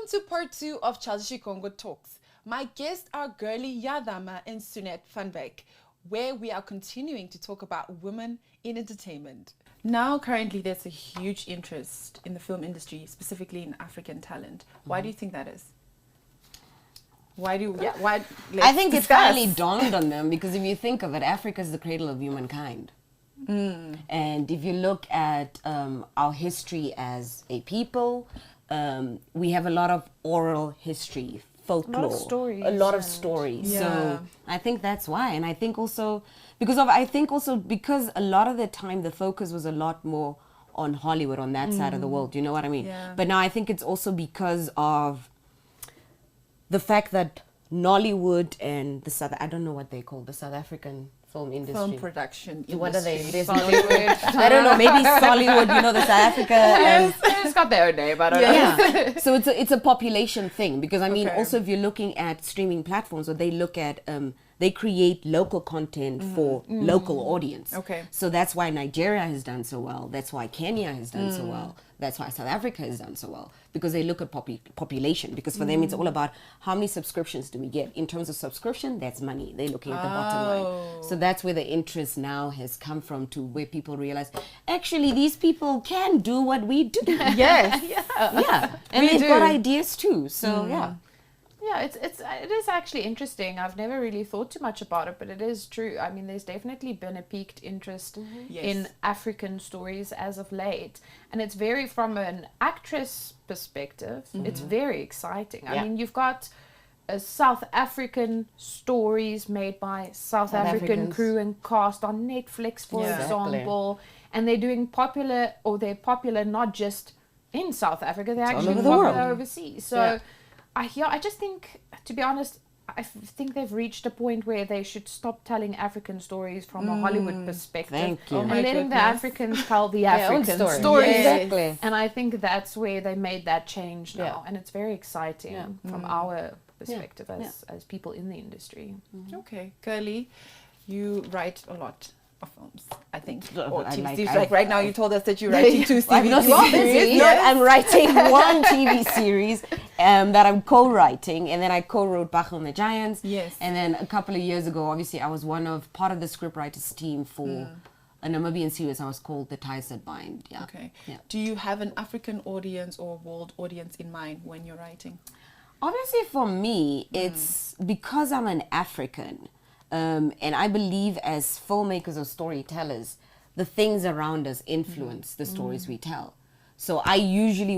Welcome to part 2 of Chelsi Shikongo Talks. My guests are Girley Jazama and Sunet Van Wyk, where we are continuing to talk about women in entertainment. Now, currently, there's a huge interest in the film industry, specifically in African talent. Why do you think that is? Why? I think it's finally dawned on them because if you think of it, Africa is the cradle of humankind. And if you look at our history as a people, we have a lot of oral history, folklore, a lot of stories. Yeah. So I think that's why, and I think also because a lot of the time the focus was a lot more on Hollywood, on that side of the world. You know what I mean? Yeah. But now I think it's also because of the fact that Nollywood and I don't know what they call the South African film industry. Film production. What are they? There's Sollywood. I don't know, maybe Sollywood, the South Africa. It's got their own name, I don't know. Yeah. So it's a population thing because I mean, Okay. also if you're looking at streaming platforms, or they look at they create local content for local audience. Okay. So that's why Nigeria has done so well. That's why Kenya has done so well. That's why South Africa has done so well, because they look at population. Because for them, it's all about how many subscriptions do we get. In terms of subscription, that's money. They're looking at the bottom line. So that's where the interest now has come from, to where people realize, actually, these people can do what we do. Yes. Yeah. And We they've do. got ideas too. So, yeah. Yeah, it is actually interesting. I've never really thought too much about it, but it is true. I mean, there's definitely been a peaked interest in African stories as of late, and it's very, from an actress perspective, it's very exciting. I mean, you've got South African stories made by South African Africans. crew and cast on Netflix, for Yeah. example, and they're popular not just in South Africa, they're all actually over the popular world. overseas. So I just think, to be honest, I think they've reached a point where they should stop telling African stories from a Hollywood perspective. Thank you. Oh And my letting the goodness. Africans tell the Their own African story. stories. Yes. Exactly. And I think that's where they made that change now. Yeah. And it's very exciting Yeah. from our perspective as people in the industry. Okay, Girley, you write a lot of films, I think. I Or TV like- series. I- Like right now, you told us that you're writing 2 I'm TV not series. I'm writing one TV series that I'm co-writing, and then I co-wrote Bachel and the Giants. Yes. And then a couple of years ago, obviously, I was part of the scriptwriters team for a Namibian series. I was called The Ties That Bind. Yeah. Okay. Yeah. Do you have an African audience or world audience in mind when you're writing? Obviously, for me, it's because I'm an African, and I believe as filmmakers or storytellers, the things around us influence the stories we tell. So I usually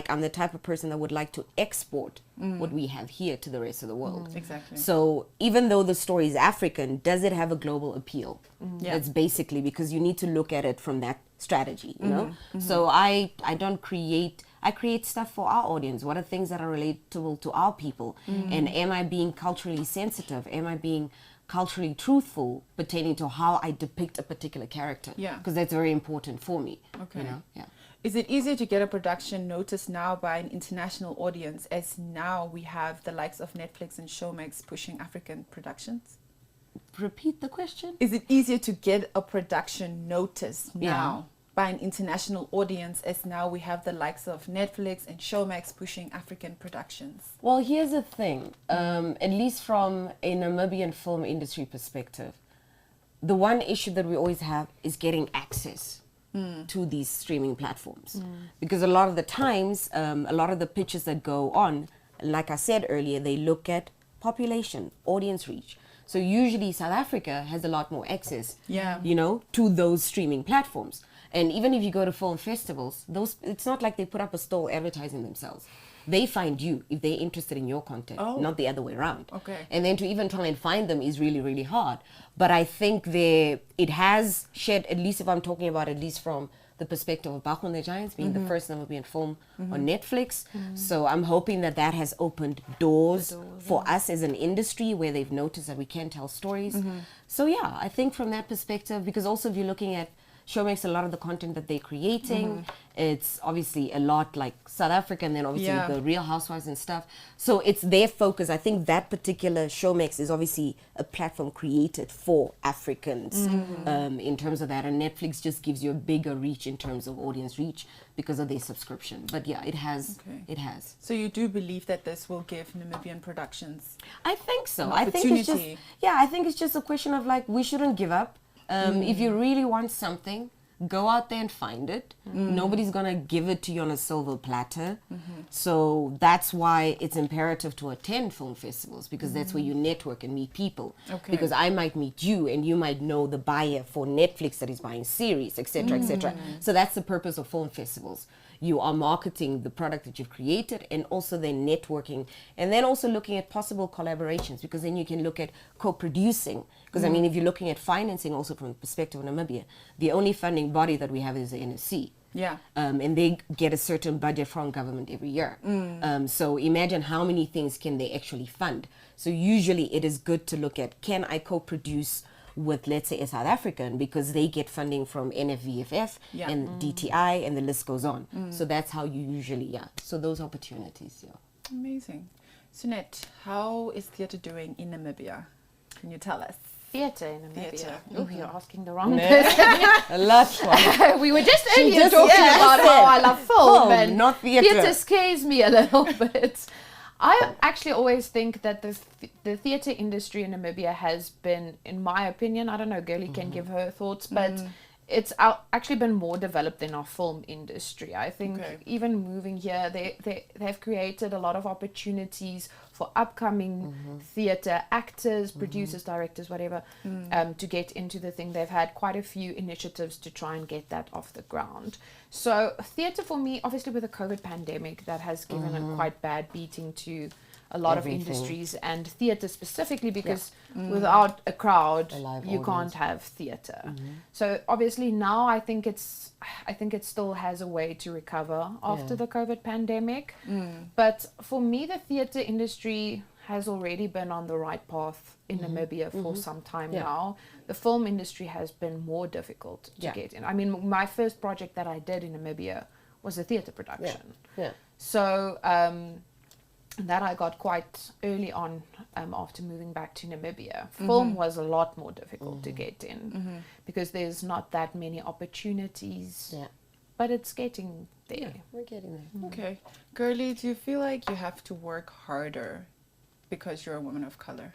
I'm the type of person that would like to export what we have here to the rest of the world. Exactly. So even though the story is African, does it have a global appeal? Yeah. That's basically because you need to look at it from that strategy, you know? So I create stuff for our audience. What are things that are relatable to our people? And am I being culturally sensitive? Am I being culturally truthful pertaining to how I depict a particular character? Yeah. Because that's very important for me. Okay. You know? Yeah. Is it easier to get a production noticed now by an international audience, as now we have the likes of Netflix and Showmax pushing African productions? Repeat the question. Is it easier to get a production noticed now by an international audience, as now we have the likes of Netflix and Showmax pushing African productions? Well, here's the thing. At least from a Namibian film industry perspective, the one issue that we always have is getting access to these streaming platforms. Because a lot of the times, a lot of the pitches that go on, like I said earlier, they look at population, audience reach. So usually South Africa has a lot more access, to those streaming platforms. And even if you go to film festivals, it's not like they put up a stall advertising themselves. They find you if they're interested in your content, not the other way around. Okay. And then to even try and find them is really, really hard. But I think it has shed, at least if I'm talking about at least from the perspective of Bachel and the Giants being the first Namibian film on Netflix. So I'm hoping that has opened doors for us as an industry where they've noticed that we can tell stories. So yeah, I think from that perspective, because also if you're looking at Showmax, a lot of the content that they're creating, it's obviously a lot like South Africa, and then obviously the Real Housewives and stuff. So it's their focus. I think that particular Showmax is obviously a platform created for Africans in terms of that. And Netflix just gives you a bigger reach in terms of audience reach because of their subscription. But yeah, it has. It has. So you do believe that this will give Namibian productions? I think so. An I think it's just, opportunity. I think it's just a question of like, we shouldn't give up. If you really want something, go out there and find it. Nobody's gonna give it to you on a silver platter. So that's why it's imperative to attend film festivals, because that's where you network and meet people. Because I might meet you and you might know the buyer for Netflix that is buying series, etc., etc. So that's the purpose of film festivals. You are marketing the product that you've created, and also then networking, and then also looking at possible collaborations, because then you can look at co-producing. Because I mean, if you're looking at financing also from the perspective of Namibia, the only funding body that we have is the NSC. And they get a certain budget from government every year. So imagine how many things can they actually fund. So usually it is good to look at, can I co-produce with, let's say, a South African, because they get funding from NFVFF and DTI, and the list goes on. So that's how you usually, so those opportunities, Amazing. Sunet, how is theatre doing in Namibia? Can you tell us? Theatre in Namibia. Theatre. Oh, you're asking the wrong person. A lot. We were just earlier just talking said about how I love film, and not theatre. theatre scares me a little bit. I actually always think that the theatre industry in Namibia has been, in my opinion, I don't know, Girley can give her thoughts, but it's actually been more developed than our film industry. I think even moving here, they've created a lot of opportunities for upcoming theatre actors, producers, directors, whatever, to get into the thing. They've had quite a few initiatives to try and get that off the ground. So theatre for me, obviously with the COVID pandemic, that has given a quite bad beating to a lot of industries, and theatre specifically, because without a crowd you can't have theatre. So obviously now I think it still has a way to recover after the COVID pandemic, but for me the theatre industry has already been on the right path in Namibia for some time now. The film industry has been more difficult to get in. I mean, my first project that I did in Namibia was a theatre production. So that I got quite early on after moving back to Namibia. Film was a lot more difficult to get in because there's not that many opportunities, but it's getting there. We're getting there. Okay. Girley, do you feel like you have to work harder because you're a woman of color?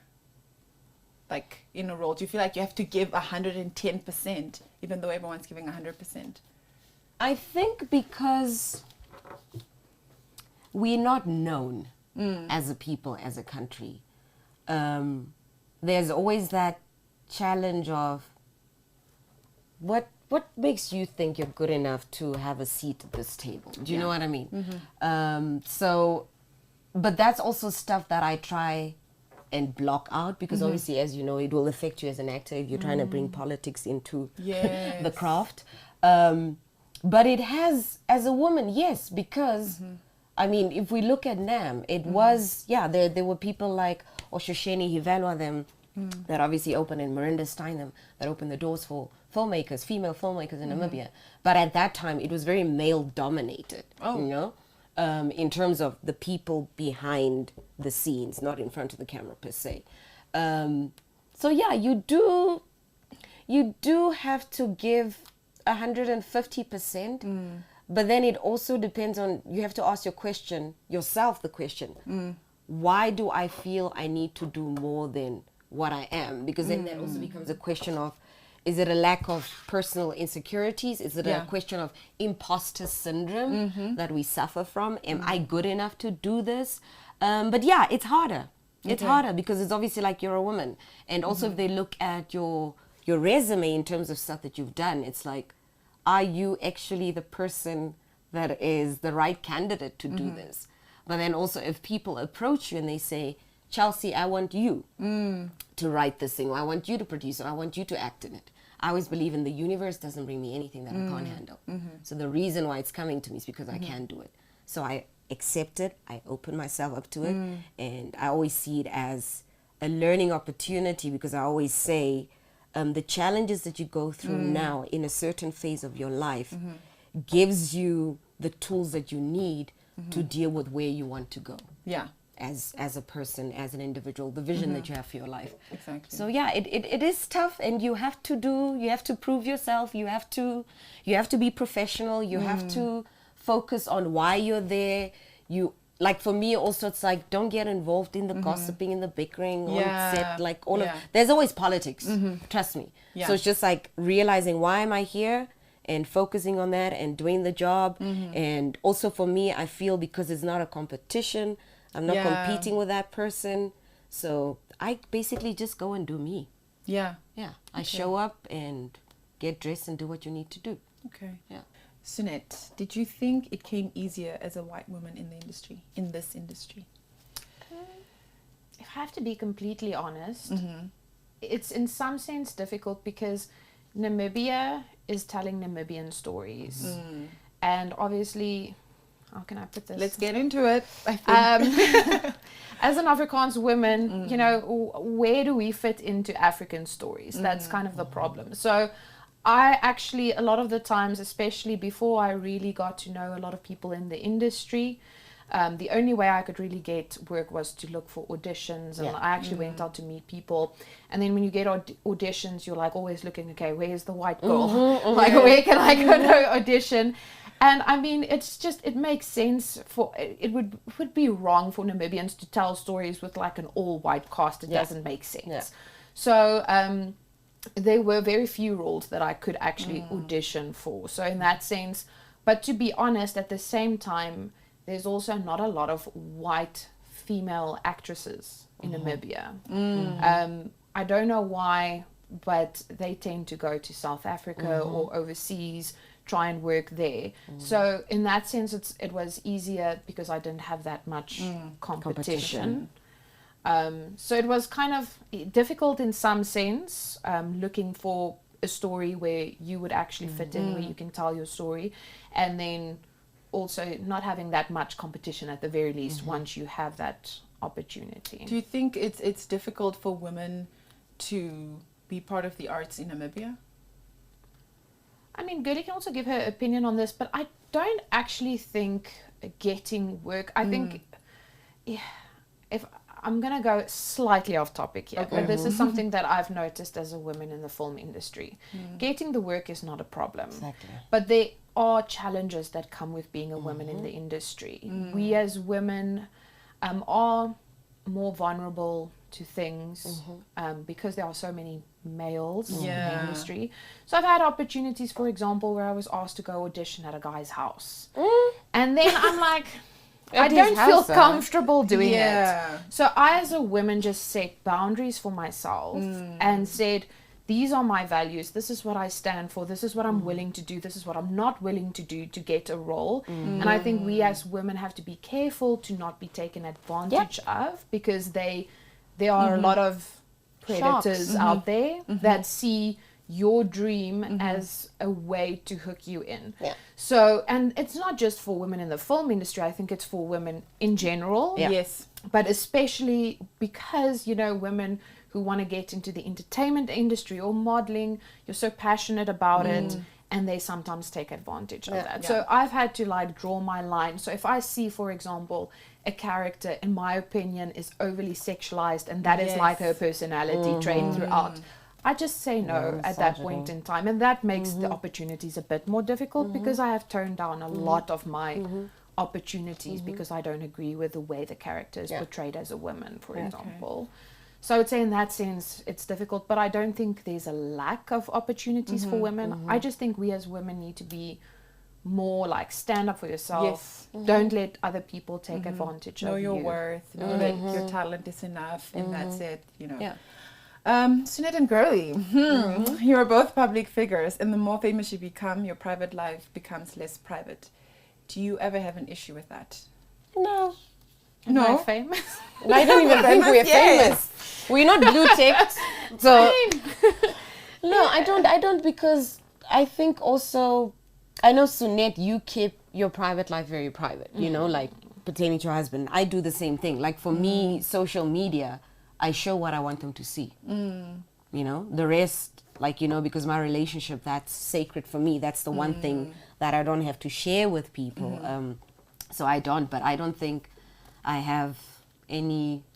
Like in a role, do you feel like you have to give 110% even though everyone's giving 100%? I think because we're not known as a people, as a country. There's always that challenge of what makes you think you're good enough to have a seat at this table? Do you know what I mean? So, but that's also stuff that I try and block out, because obviously, as you know, it will affect you as an actor if you're trying to bring politics into the craft. But it has, as a woman, yes, because I mean, if we look at NAM, it was, there were people like Oshosheni Hivelwa, them, that obviously opened, and Marinda Steinem, that opened the doors for filmmakers, female filmmakers in Namibia. But at that time, it was very male-dominated, you know, in terms of the people behind the scenes, not in front of the camera per se. So yeah, you do have to give 150%. But then it also depends on, you have to ask yourself the question, why do I feel I need to do more than what I am? Because then that also becomes a question of, is it a lack of personal insecurities? Is it a question of imposter syndrome that we suffer from? Am I good enough to do this? But yeah, it's harder. It's harder because it's obviously like you're a woman. And also if they look at your resume in terms of stuff that you've done, it's like, are you actually the person that is the right candidate to do this? But then also if people approach you and they say, Chelsi, I want you to write this thing, or I want you to produce it, or I want you to act in it. I always believe in the universe doesn't bring me anything that I can't handle. So the reason why it's coming to me is because I can do it. So I accept it, I open myself up to it, and I always see it as a learning opportunity, because I always say, the challenges that you go through now in a certain phase of your life gives you the tools that you need to deal with where you want to go. Yeah. As a person, as an individual, the vision that you have for your life. Exactly. So yeah, it is tough, and you have to prove yourself. You have to be professional. You have to focus on why you're there. Like for me also, it's like, don't get involved in the gossiping and the bickering on set, like there's always politics, trust me. Yeah. So it's just like realizing, why am I here, and focusing on that and doing the job. And also for me, I feel because it's not a competition, I'm not competing with that person. So I basically just go and do me. Yeah. Yeah. I show up and get dressed and do what you need to do. Okay. Yeah. Sunet, did you think it came easier as a white woman in this industry? If I have to be completely honest, it's in some sense difficult because Namibia is telling Namibian stories. And obviously, how can I put this? Let's get into it. I think. As an Afrikaans woman, you know, where do we fit into African stories? That's kind of the problem. So I actually, a lot of the times, especially before I really got to know a lot of people in the industry, the only way I could really get work was to look for auditions, and I actually went out to meet people. And then when you get auditions, you're like always looking, okay, where's the white girl? Like, where can I go to audition? And I mean, it's just, it makes sense for, it would be wrong for Namibians to tell stories with like an all white cast. It doesn't make sense. So there were very few roles that I could actually audition for. So in that sense, but to be honest, at the same time, there's also not a lot of white female actresses in Namibia. I don't know why, but they tend to go to South Africa or overseas, try and work there. So in that sense, it was easier because I didn't have that much competition. So it was kind of difficult in some sense, looking for a story where you would actually fit in, where you can tell your story, and then also not having that much competition at the very least once you have that opportunity. Do you think it's difficult for women to be part of the arts in Namibia? I mean, Girley can also give her opinion on this, but I don't actually think getting work, I think, if I'm going to go slightly off topic here, but this is something that I've noticed as a woman in the film industry. Getting the work is not a problem. Exactly. But there are challenges that come with being a woman in the industry. We as women are more vulnerable to things because there are so many males in the industry. So I've had opportunities, for example, where I was asked to go audition at a guy's house. And then I'm like, I don't feel comfortable doing it. So I, as a woman, just set boundaries for myself and said, these are my values. This is what I stand for. This is what I'm willing to do. This is what I'm not willing to do to get a role. And I think we as women have to be careful to not be taken advantage of, because there are a lot of predators out there that see your dream as a way to hook you in. So, and it's not just for women in the film industry. I think it's for women in general. Yes. But especially because, you know, women who want to get into the entertainment industry or modeling, you're so passionate about it, and they sometimes take advantage of that. So I've had to like draw my line. So if I see, for example, a character, in my opinion, is overly sexualized, and that is like her personality trait throughout, I just say no at that point in time. And that makes the opportunities a bit more difficult, because I have toned down a lot of my opportunities because I don't agree with the way the character is portrayed as a woman, for example. So I would say in that sense, it's difficult, but I don't think there's a lack of opportunities for women. I just think we as women need to be more like, stand up for yourself. Don't let other people take advantage of you. Know your worth. Know that your talent is enough, and that's it, you know. Sunet and Girley, you are both public figures, and the more famous you become, your private life becomes less private. Do you ever have an issue with that? No. Am I famous? I don't even think we're famous. We're not blue ticked. So no, I don't, because I think also, I know, Sunet, you keep your private life very private, you know, like pertaining to your husband. I do the same thing. Like for me, social media, I show what I want them to see. You know, the rest, like, you know, because my relationship, that's sacred for me. That's the one thing that I don't have to share with people. So I don't, but I don't think I have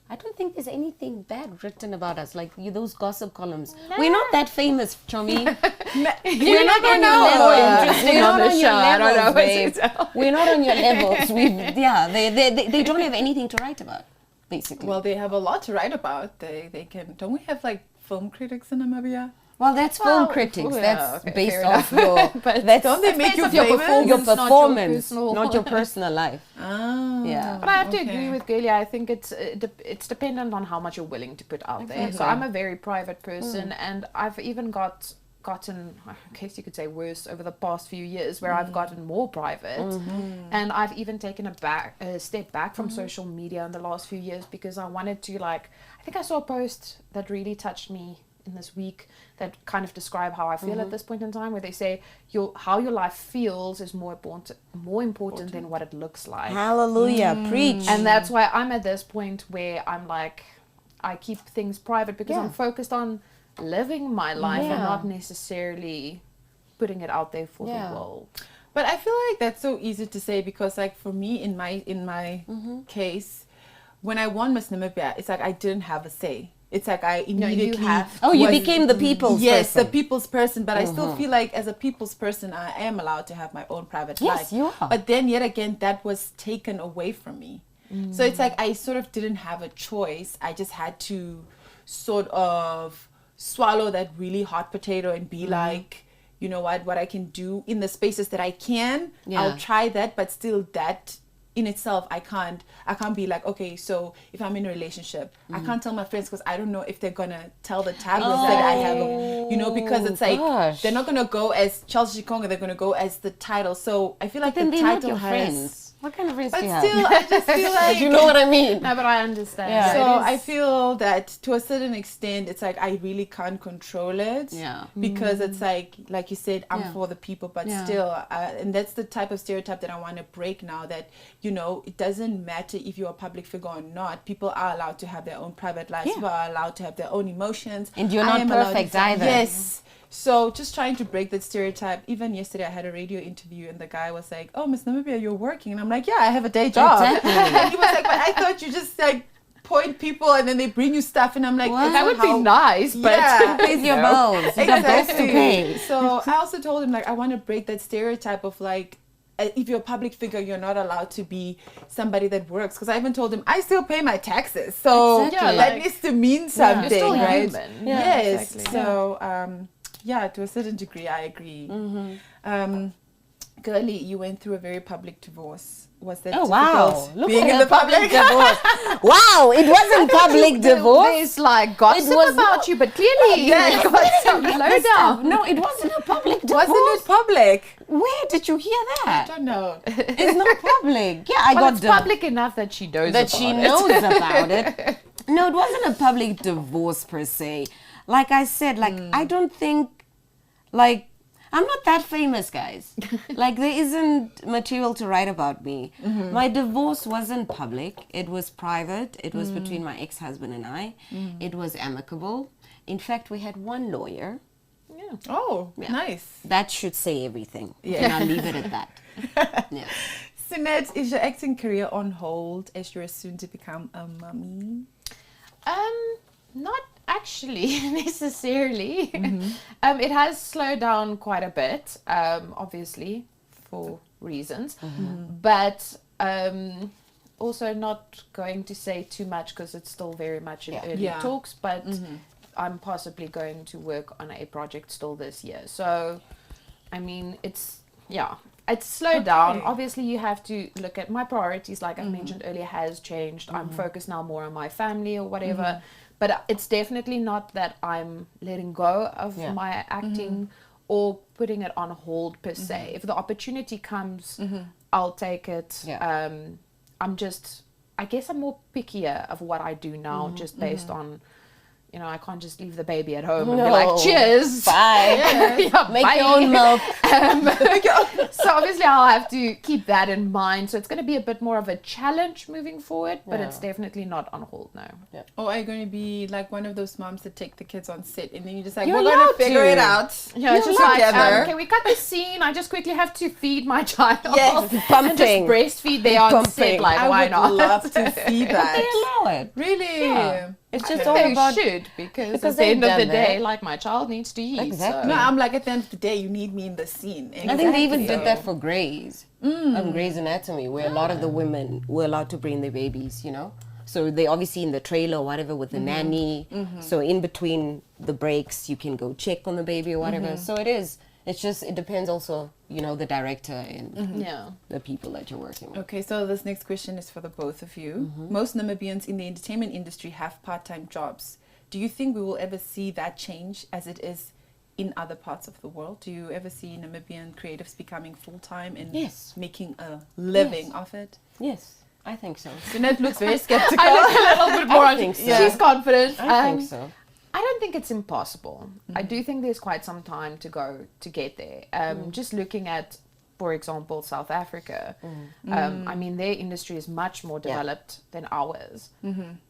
I don't think there's anything bad written about us. Like those gossip columns. Nah. We're not that famous, Chomi. We're not on your level. Interesting on the show. I don't know what to tell. We're not on your levels. They don't have anything to write about, basically. Well, they have a lot to write about. They can. Don't we have like film critics in Namibia? Well, that's film critics. That's based off your. But don't they make you famous? Your performance, not your personal life. Ah, yeah. But I have to agree with Girley. I think it's dependent on how much you're willing to put out there. So I'm a very private person, and I've even gotten, I guess you could say, worse over the past few years, where I've gotten more private, and I've even taken a step back from social media in the last few years, because I wanted to, like, I think I saw a post that really touched me in this week that kind of describe how I feel at this point in time, where they say how your life feels is more important than what it looks like. Hallelujah, preach. And that's why I'm at this point where I'm like, I keep things private, because I'm focused on living my life and not necessarily putting it out there for the world. But I feel like that's so easy to say, because like for me in my case, when I won Miss Namibia, it's like I didn't have a say. It's like I immediately you became the people's person. Yes, the people's person. But I still feel like as a people's person, I am allowed to have my own private life. Yes, you are. But then yet again, that was taken away from me. So it's like I sort of didn't have a choice. I just had to sort of swallow that really hot potato and be like, you know what I can do in the spaces that I can, I'll try that. But still, that in itself, I can't be like, okay, so if I'm in a relationship, I can't tell my friends, because I don't know if they're gonna tell the tablets that I have, you know, because it's like they're not gonna go as Chelsi Shikongo, they're gonna go as the title. So I feel like the title has friends. What kind of friends do you have? But still, I just feel like you know what I mean. No, but I understand. Yeah. So I feel that to a certain extent, it's like I really can't control it. Yeah. Because it's like you said, I'm for the people, but still, and that's the type of stereotype that I want to break now. That, you know, it doesn't matter if you're a public figure or not. People are allowed to have their own private lives. People are allowed to have their own emotions. And you're not perfect either. Yes. So just trying to break that stereotype. Even yesterday I had a radio interview and the guy was like, oh, Miss Namibia, you're working. And I'm like, yeah, I have a day job. Exactly. And he was like, but I thought you just like point people and then they bring you stuff. And I'm like, that would be nice, but pays your bills. You got bills to pay. So I also told him, like, I want to break that stereotype of like, if you're a public figure, you're not allowed to be somebody that works. Because I even told him, I still pay my taxes. So that needs to mean something, you're still right? Human. Yes. Exactly. So, yeah, to a certain degree, I agree. Girley, you went through a very public divorce. Was that difficult being in the public divorce? Wow, it wasn't public divorce. There's like gossip about you, but clearly you got some lowdown. No, it wasn't a public divorce. Wasn't it public? Where did you hear that? I don't know. It's not public. Yeah, I got it's public enough that she knows that about she it. knows about it. No, it wasn't a public divorce per se. Like I said, like I don't think, like, I'm not that famous, guys. Like, there isn't material to write about me. My divorce wasn't public. It was private. It was between my ex-husband and I. It was amicable. In fact, we had one lawyer. Yeah. Oh, nice. That should say everything. Yeah. And I'll leave it at that. Yeah. Sunet, is your acting career on hold as you're soon to become a mummy? Not actually necessarily. It has slowed down quite a bit, obviously for reasons, but also not going to say too much because it's still very much in early talks, but I'm possibly going to work on a project still this year. So, I mean, it's slowed down. Obviously, you have to look at my priorities, like I mentioned earlier, has changed. I'm focused now more on my family or whatever. But it's definitely not that I'm letting go of my acting or putting it on hold per se. If the opportunity comes, I'll take it. I guess I'm more pickier of what I do now, just based on, I can't just leave the baby at home and be like, cheers, bye. Make bye. your own milk. So obviously I'll have to keep that in mind. So it's going to be a bit more of a challenge moving forward, but it's definitely not on hold now. Yeah. Or are you going to be like one of those moms that take the kids on set and then you just like, You're we're going to allowed figure to. it out? Yeah, it's just like, together. can we cut the scene? I just quickly have to feed my child. Yes, and just breastfeed there on set. Pumping. Like, I why would not? love to see They that. allow it. Really? Yeah. It's I just think all they about should, because at because the they've end of the done day, that. like, my child needs to eat. Exactly. No, I'm like, at the end of the day, you need me in the scene. I think they even Exactly. did that for Grey's, Grey's Anatomy, where a lot of the women were allowed to bring their babies, So they obviously in the trailer or whatever with the nanny. So in between the breaks, you can go check on the baby or whatever. So it depends also, the director and Yeah. the people that you're working with. Okay, so this next question is for the both of you. Most Namibians in the entertainment industry have part-time jobs. Do you think we will ever see that change as it is in other parts of the world? Do you ever see Namibian creatives becoming full-time and Yes. making a living off it? Yes, I think so. Sunet looks very skeptical. I look a little bit more. I think so. She's confident. I think so. I don't think it's impossible. I do think there's quite some time to go to get there. Just looking at, for example, South Africa, I mean, their industry is much more developed than ours.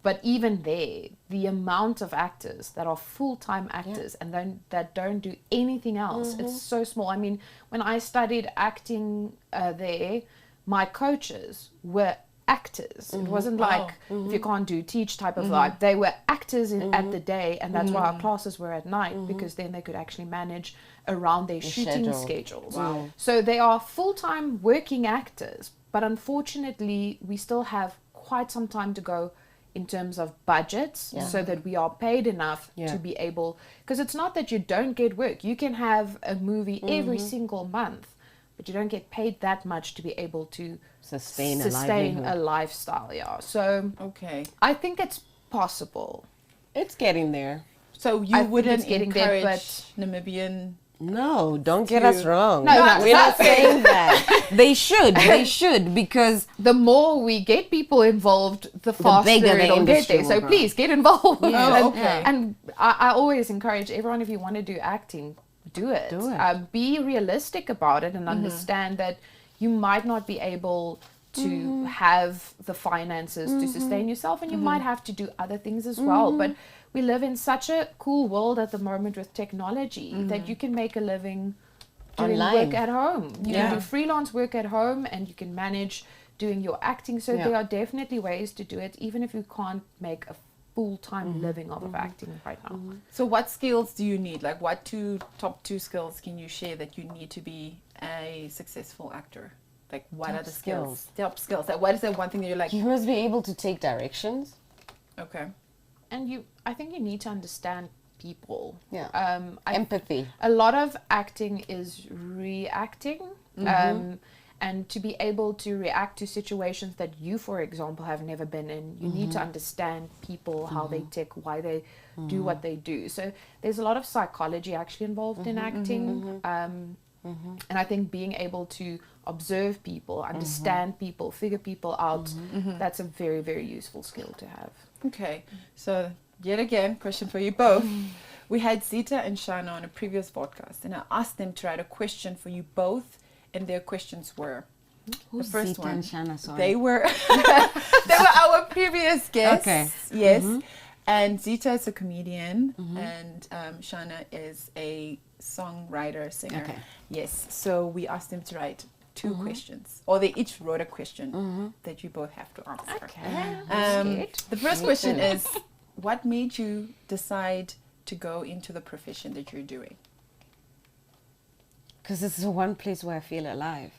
But even there, the amount of actors that are full-time actors and that don't do anything else, it's so small. I mean, when I studied acting there, my coaches were actors. It wasn't like if you can't do, teach type of vibe. They were actors at the day, and that's why our classes were at night, because then they could actually manage around their shooting schedules. Wow. So they are full-time working actors, but unfortunately we still have quite some time to go in terms of budgets, so that we are paid enough to be able, because it's not that you don't get work. You can have a movie every single month, but you don't get paid that much to be able to Sustain a lifestyle. Yeah. So Okay. I think it's possible. It's getting there. So you I think wouldn't it's getting there, encourage Namibian... No, don't get us wrong. No, we're not saying that. They should, because The more we get people involved, the faster bigger the it'll get industry there. So will grow. please get involved. Yeah. and, Okay. and I always encourage everyone, if you want to do acting, do it. Do it. Be realistic about it and understand that you might not be able to have the finances to sustain yourself, and you might have to do other things as well. But we live in such a cool world at the moment with technology that you can make a living doing Online. work at home. You Yeah. can do freelance work at home, and you can manage doing your acting. So there are definitely ways to do it, even if you can't make a full-time living off of acting right now. So what skills do you need? Like what top two skills can you share that you need to be a successful actor? Like what Top are the skills? skills. Top skills. Like what is that one thing that you're like, you must be able to take directions. okay. And I think you need to understand people. Yeah. Empathy. A lot of acting is reacting. And to be able to react to situations that you, for example, have never been in, you need to understand people, how they tick, why they do what they do. So there's a lot of psychology actually involved in acting. And I think being able to observe people, understand people, figure people out, that's a very, very useful skill to have. Okay. So yet again, question for you both. We had Zita and Shana on a previous podcast, and I asked them to write a question for you both, and their questions were Who's the first Zita one. and Shana, sorry? They were they were our previous guests. Okay. Yes. And Zita is a comedian, and Shana is a songwriter, singer. Okay. Yes. So we asked them to write two questions, or they each wrote a question that you both have to answer. Okay. The first Me question too. is, what made you decide to go into the profession that you're doing? Because it's the one place where I feel alive.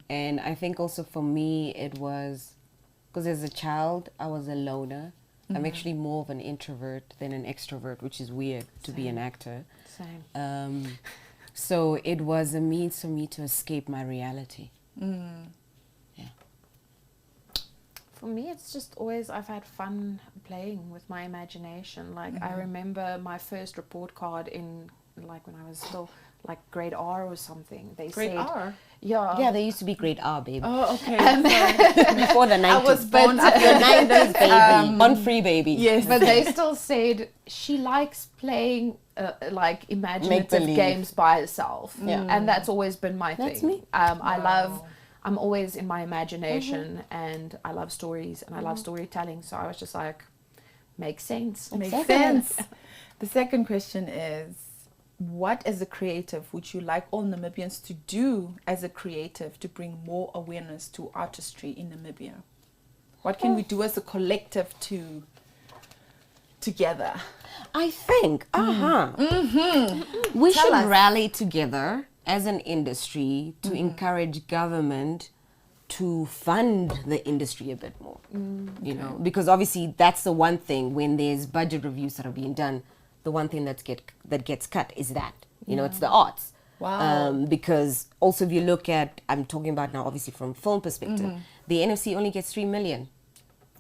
And I think also for me it was because as a child I was a loner. I'm actually more of an introvert than an extrovert, which is weird to be an actor. Same. So it was a means for me to escape my reality. For me, it's just always, I've had fun playing with my imagination. Like, I remember my first report card in like when I was still like grade R or something. They Grade said, R? Yeah, they used to be grade R, baby. Oh, okay. Before the 90s. I was born after 90s, baby. On free, baby. Yes. but they still said she likes playing like imaginative Make-believe. games by herself. Yeah. And that's always been my That's thing. me. I'm always in my imagination and I love stories and I love storytelling. So I was just like, makes sense. Makes sense. The second question is, what as a creative would you like all Namibians to do as a creative to bring more awareness to artistry in Namibia? What can we do as a collective together? I think, we should rally together as an industry to encourage government to fund the industry a bit more. You know, because obviously that's the one thing when there's budget reviews that are being done. The one thing that gets cut is that, you know, it's the arts. Wow. Because also if you look at, I'm talking about now obviously from film perspective, the NFC only gets 3 million.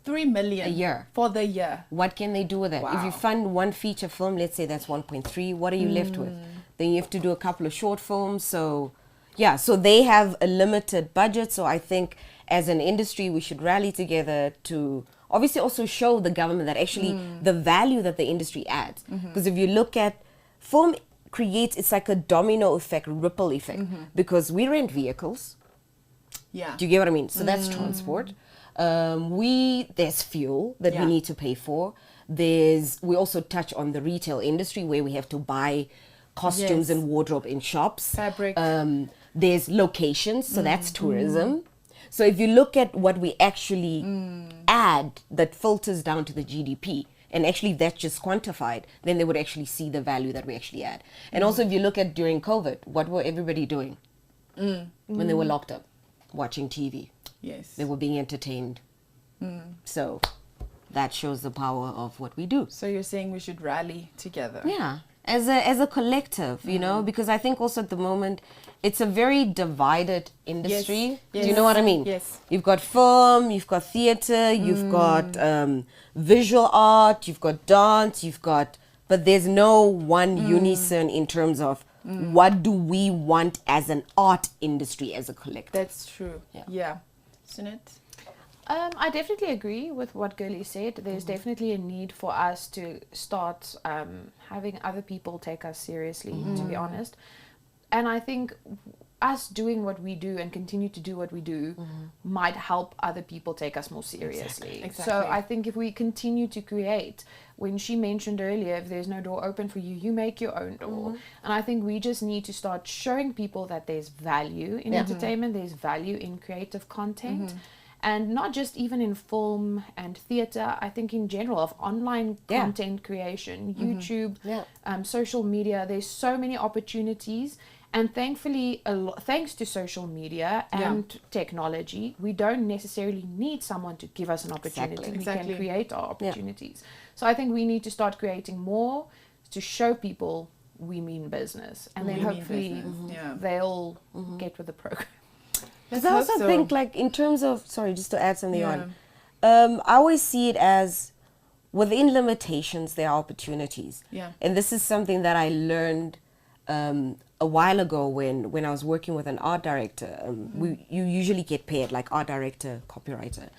3 million A year. for the year. What can they do with that? If you Wow. fund one feature film, let's say that's 1.3, what are you left with? Then you have to do a couple of short films. So yeah, so they have a limited budget. So I think as an industry, we should rally together to obviously also show the government that actually the value that the industry adds. Because if you look at film creates, it's like a domino effect, ripple effect, because we rent vehicles. Yeah. Do you get what I mean? So that's transport. There's fuel that we need to pay for. We also touch on the retail industry where we have to buy costumes and wardrobe in shops. Fabric. There's locations, so that's tourism. So if you look at what we actually add that filters down to the GDP, and actually that's just quantified, then they would actually see the value that we actually add. And also if you look at during COVID, what were everybody doing when they were locked up? Watching TV. Yes. They were being entertained. So that shows the power of what we do. So you're saying we should rally together. Yeah, as a collective, you know, because I think also at the moment it's a very divided industry. Yes. Do you know what I mean? Yes. You've got film, you've got theater, you've got visual art, you've got dance, but there's no one unison in terms of what do we want as an art industry as a collective. That's true. Yeah. Sunet? I definitely agree with what Girley said. There's definitely a need for us to start having other people take us seriously, to be honest. And I think us doing what we do and continue to do what we do might help other people take us more seriously. Exactly. So I think if we continue to create, when she mentioned earlier, if there's no door open for you, you make your own door. And I think we just need to start showing people that there's value in entertainment, there's value in creative content. And not just even in film and theater, I think in general of online content creation, YouTube, social media, there's so many opportunities. And thankfully, thanks to social media and technology, we don't necessarily need someone to give us an opportunity. We can create our opportunities. So I think we need to start creating more to show people we mean business. And then hopefully they'll get with the program. Because I also think, like, in terms of, sorry, just to add something on, I always see it as within limitations, there are opportunities. Yeah. And this is something that I learned a while ago when I was working with an art director. You usually get paired like art director, copywriter.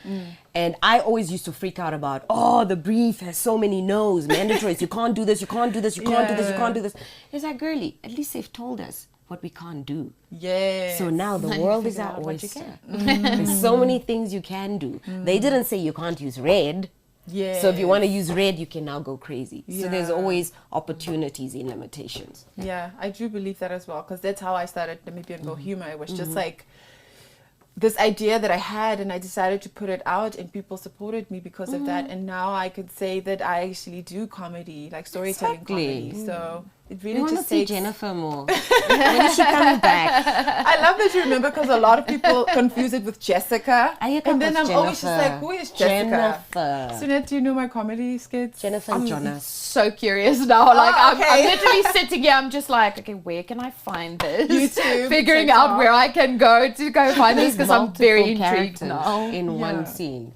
And I always used to freak out about, the brief has so many no's, mandatories, you can't do this, you can't do this, you can't do this, you can't do this. It's like, Girley, at least they've told us what we can't do. Yes. So now the world is our oyster. There's so many things you can do. They didn't say you can't use red. Yeah. So if you want to use red, you can now go crazy. So there's always opportunities in limitations. Yeah, I do believe that as well, because that's how I started Namibian Go Humor. It was just like this idea that I had, and I decided to put it out, and people supported me because of that. And now I could say that I actually do comedy, like storytelling comedy. So it really want to just see takes... Jennifer more. When is she coming back? I love that you remember, because a lot of people confuse it with Jessica. And then I'm always just like, who is Jessica? Jennifer. Sunet, do you know my comedy skits? Jennifer and Jonas. So curious now. Like I'm literally sitting here. I'm just like, okay, where can I find this? YouTube, figuring TikTok. out where I can go to go find this, because I'm very intrigued now. In one scene.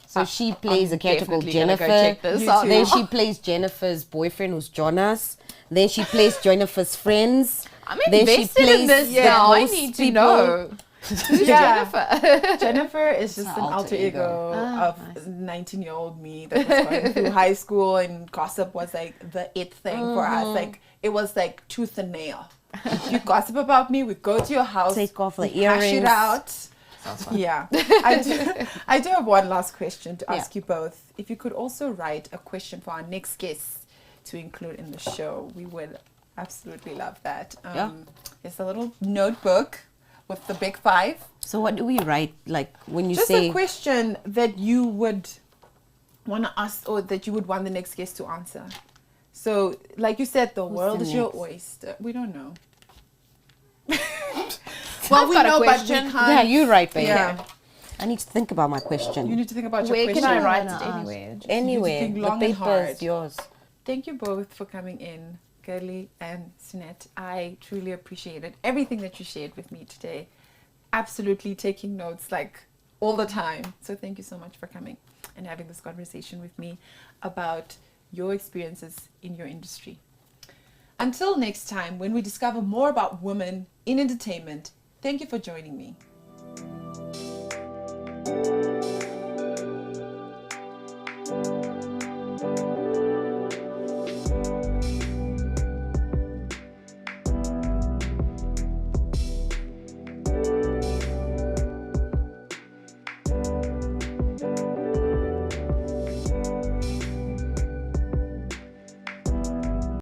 So she plays a character called definitely gonna Jennifer. go check this out Then now. she plays Jennifer's boyfriend, who's Jonas. Then she plays Jennifer's friends. I'm Then she invested in plays this the now. I host need to people. know. Who's Jennifer? Jennifer is just an alter ego of 19-year-old me that was going through high school, and gossip was like the it thing for us. Like it was like tooth and nail. If you gossip about me, we go to your house, Take off the we hash it earrings. out. Yeah. I do have one last question to ask you both. If you could also write a question for our next guest to include in the show, we would absolutely love that. It's a little notebook with the big 5. So what do we write? Like when you Just say a question that you would want to ask, or that you would want the next guest to answer. So, like you said, the world is your oyster. We don't know. Well, I've we got a know, but we question. can't. yeah, you write, baby. Yeah. I need to think about my question. You need to think about your Where question. can I write wanna it ask? anywhere? Anywhere. think The long and paper hard. is yours. Thank you both for coming in, Girley and Sunet. I truly appreciated everything that you shared with me today. Absolutely taking notes like all the time. So thank you so much for coming and having this conversation with me about your experiences in your industry. Until next time, when we discover more about women in entertainment, thank you for joining me.